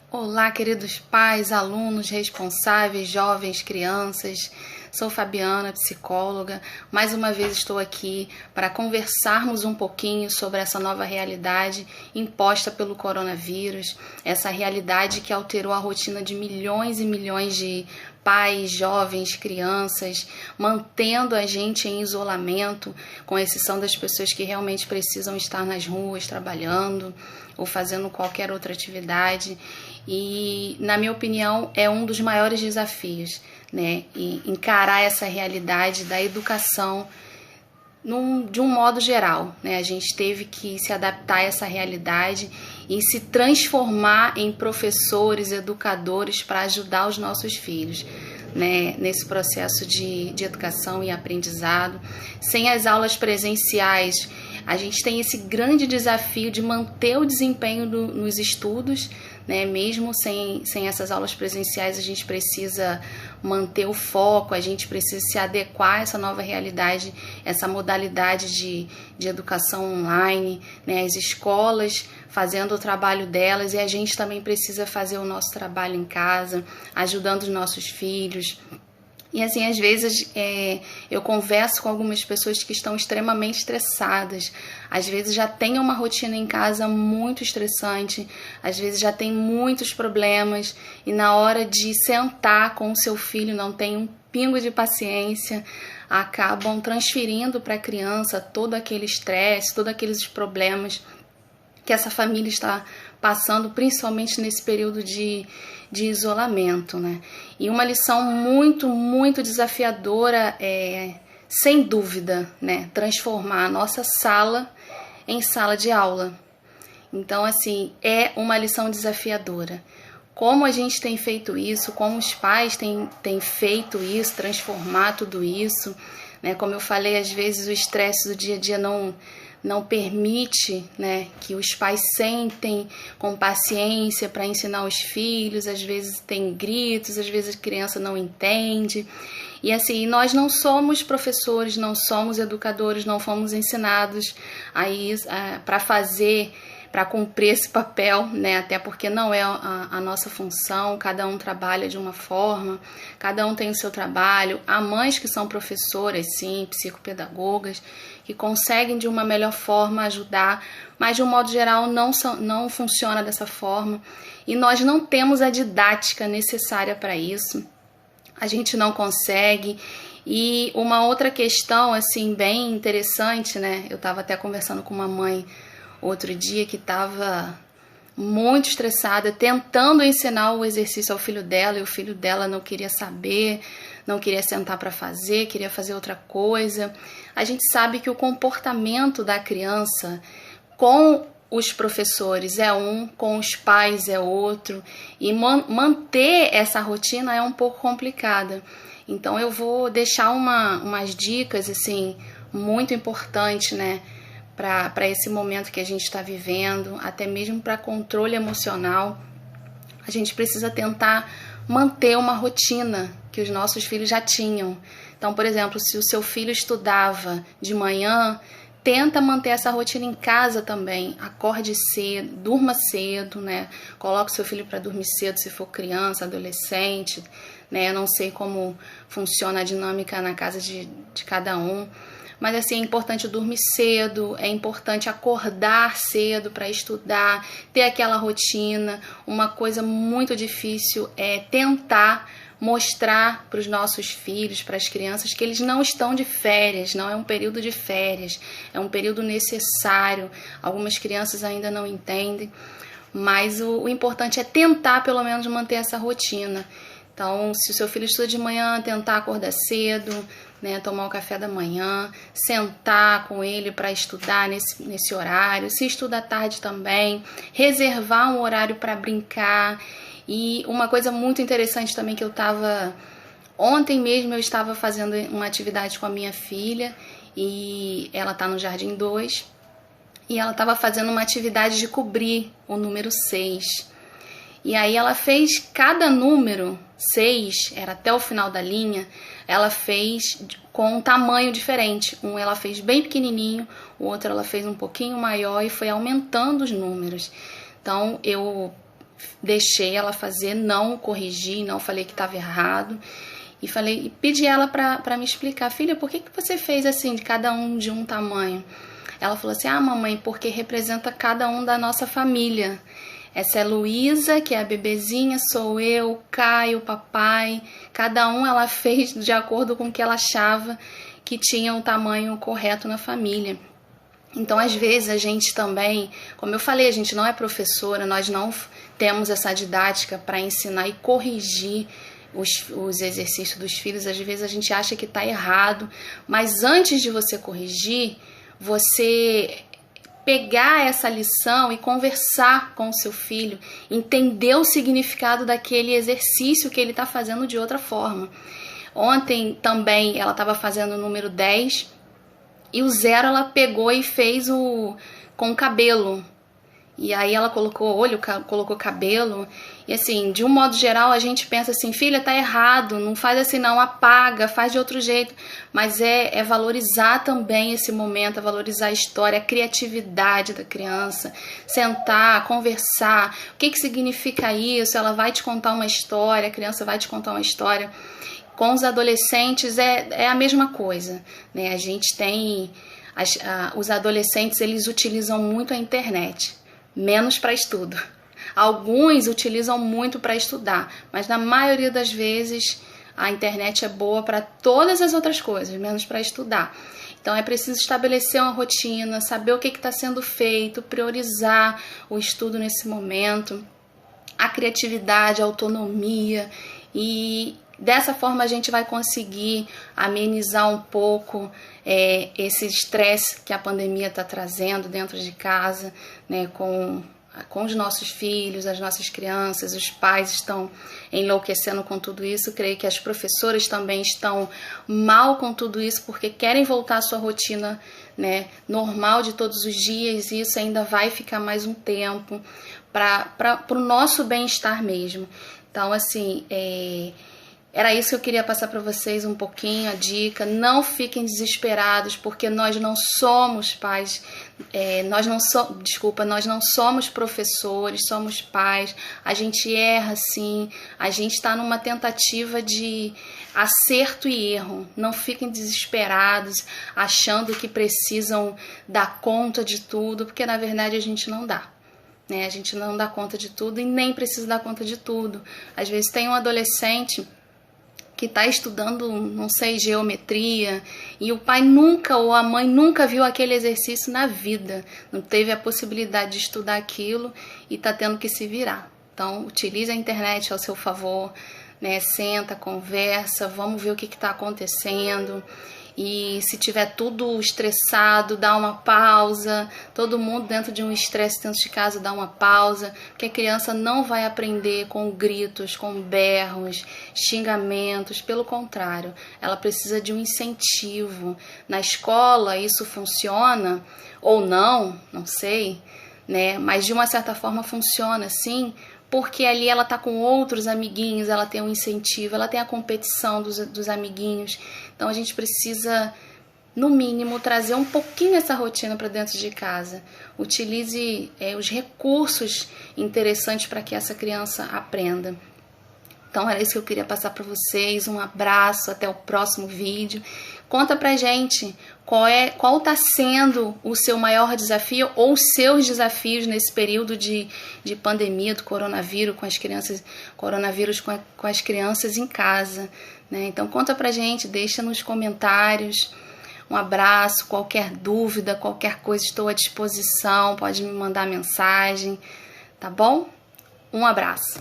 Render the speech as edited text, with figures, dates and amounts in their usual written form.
Olá, queridos pais, alunos, responsáveis, jovens, crianças. Sou Fabiana, psicóloga. Mais uma vez estou aqui para conversarmos um pouquinho sobre essa nova realidade imposta pelo coronavírus, essa realidade que alterou a rotina de milhões e milhões de pais, jovens, crianças, mantendo a gente em isolamento, com exceção das pessoas que realmente precisam estar nas ruas trabalhando ou fazendo qualquer outra atividade. E, na minha opinião, é um dos maiores desafios, né? E encarar essa realidade da educação de um modo geral, né? A gente teve que se adaptar a essa realidade e se transformar em professores, educadores para ajudar os nossos filhos, né? Nesse processo de educação e aprendizado. Sem as aulas presenciais, a gente tem esse grande desafio de manter o desempenho nos estudos, né? Mesmo sem essas aulas presenciais, a gente precisa manter o foco, a gente precisa se adequar a essa nova realidade, essa modalidade de educação online, né? As escolas fazendo o trabalho delas e a gente também precisa fazer o nosso trabalho em casa, ajudando os nossos filhos. E assim, às vezes eu converso com algumas pessoas que estão extremamente estressadas, às vezes já tem uma rotina em casa muito estressante, às vezes já tem muitos problemas e na hora de sentar com o seu filho não tem um pingo de paciência, acabam transferindo para a criança todo aquele estresse, todos aqueles problemas que essa família está passando, principalmente nesse período de isolamento, né? E uma lição muito, muito desafiadora sem dúvida, né? Transformar a nossa sala em sala de aula. Então, assim, é uma lição desafiadora. Como a gente tem feito isso, como os pais têm feito isso, transformar tudo isso, né? Como eu falei, às vezes o estresse do dia a dia não permite, né, que os pais sentem com paciência para ensinar os filhos, às vezes tem gritos, às vezes a criança não entende. E assim, nós não somos professores, não somos educadores, não fomos ensinados para cumprir esse papel, né? Até porque não é a nossa função, cada um trabalha de uma forma, cada um tem o seu trabalho. Há mães que são professoras, sim, psicopedagogas, que conseguem de uma melhor forma ajudar, mas de um modo geral não funciona dessa forma. E nós não temos a didática necessária para isso, a gente não consegue. E uma outra questão, assim, bem interessante, né? Eu estava até conversando com uma mãe outro dia que estava muito estressada, tentando ensinar o exercício ao filho dela, e o filho dela não queria saber, não queria sentar para fazer, queria fazer outra coisa. A gente sabe que o comportamento da criança com os professores é um, com os pais é outro, e manter essa rotina é um pouco complicada. Então eu vou deixar umas dicas assim muito importantes, né, para esse momento que a gente está vivendo, até mesmo para controle emocional. A gente precisa tentar manter uma rotina que os nossos filhos já tinham. Então, por exemplo, se o seu filho estudava de manhã, tenta manter essa rotina em casa também. Acorde cedo, durma cedo, né? Coloque seu filho para dormir cedo se for criança, adolescente, né? Eu não sei como funciona a dinâmica na casa de cada um. Mas assim, é importante dormir cedo, é importante acordar cedo para estudar, ter aquela rotina. Uma coisa muito difícil é tentar mostrar para os nossos filhos, para as crianças, que eles não estão de férias, não é um período de férias, é um período necessário. Algumas crianças ainda não entendem, mas o importante é tentar pelo menos manter essa rotina. Então, se o seu filho estuda de manhã, tentar acordar cedo, né, tomar o café da manhã, sentar com ele para estudar nesse horário. Se estuda à tarde também, reservar um horário para brincar. E uma coisa muito interessante também que ontem mesmo eu estava fazendo uma atividade com a minha filha, e ela está no Jardim 2, e ela estava fazendo uma atividade de cobrir o número 6. E aí ela fez cada número, 6, era até o final da linha, ela fez com um tamanho diferente. Um ela fez bem pequenininho, o outro ela fez um pouquinho maior e foi aumentando os números. Então eu deixei ela fazer, não corrigi, não falei que estava errado. E pedi ela para me explicar: filha, por que você fez assim, de cada um de um tamanho? Ela falou assim: mamãe, porque representa cada um da nossa família. Essa é Luísa, que é a bebezinha, sou eu, Caio, papai. Cada um ela fez de acordo com o que ela achava que tinha o tamanho correto na família. Então, às vezes, a gente também, como eu falei, a gente não é professora, nós não temos essa didática para ensinar e corrigir os exercícios dos filhos. Às vezes a gente acha que está errado, mas antes de você corrigir, você pegar essa lição e conversar com o seu filho, entender o significado daquele exercício que ele está fazendo de outra forma. Ontem também ela estava fazendo o número 10 e o 0 ela pegou e fez com o cabelo. E aí ela colocou olho, colocou cabelo. E assim, de um modo geral, a gente pensa assim: filha, tá errado, não faz assim não, apaga, faz de outro jeito. Mas é valorizar também esse momento, é valorizar a história, a criatividade da criança. Sentar, conversar. O que significa isso? Ela vai te contar uma história, a criança vai te contar uma história. Com os adolescentes é a mesma coisa, né? A gente tem... os adolescentes, eles utilizam muito a internet. Menos para estudo. Alguns utilizam muito para estudar, mas na maioria das vezes a internet é boa para todas as outras coisas, menos para estudar. Então é preciso estabelecer uma rotina, saber o que está sendo feito, priorizar o estudo nesse momento, a criatividade, a autonomia, e dessa forma a gente vai conseguir amenizar um pouco esse estresse que a pandemia está trazendo dentro de casa, né, com os nossos filhos, as nossas crianças. Os pais estão enlouquecendo com tudo isso. Creio que as professoras também estão mal com tudo isso, porque querem voltar à sua rotina, né, normal de todos os dias, e isso ainda vai ficar mais um tempo para o nosso bem-estar mesmo. Então, assim, era isso que eu queria passar para vocês um pouquinho, a dica. Não fiquem desesperados, porque nós não somos pais, nós não somos professores, somos pais. A gente erra sim, a gente está numa tentativa de acerto e erro. Não fiquem desesperados, achando que precisam dar conta de tudo, porque na verdade a gente não dá. A gente não dá conta de tudo e nem precisa dar conta de tudo. Às vezes tem um adolescente que está estudando, não sei, geometria, e o pai nunca ou a mãe nunca viu aquele exercício na vida, não teve a possibilidade de estudar aquilo e está tendo que se virar. Então, utilize a internet ao seu favor, né? Senta, conversa, vamos ver o que está acontecendo. E se tiver tudo estressado, dá uma pausa. Todo mundo dentro de um estresse dentro de casa dá uma pausa, porque a criança não vai aprender com gritos, com berros, xingamentos. Pelo contrário, ela precisa de um incentivo. Na escola isso funciona ou não, não sei, né? Mas de uma certa forma funciona sim, porque ali ela está com outros amiguinhos, ela tem um incentivo, ela tem a competição dos amiguinhos. Então a gente precisa, no mínimo, trazer um pouquinho essa rotina para dentro de casa. Utilize os recursos interessantes para que essa criança aprenda. Então era isso que eu queria passar para vocês. Um abraço, até o próximo vídeo. Conta pra gente qual está sendo o seu maior desafio ou os seus desafios nesse período de pandemia do coronavírus com as crianças em casa, né? Então conta pra gente, deixa nos comentários. Um abraço, qualquer dúvida, qualquer coisa, estou à disposição, pode me mandar mensagem, tá bom? Um abraço.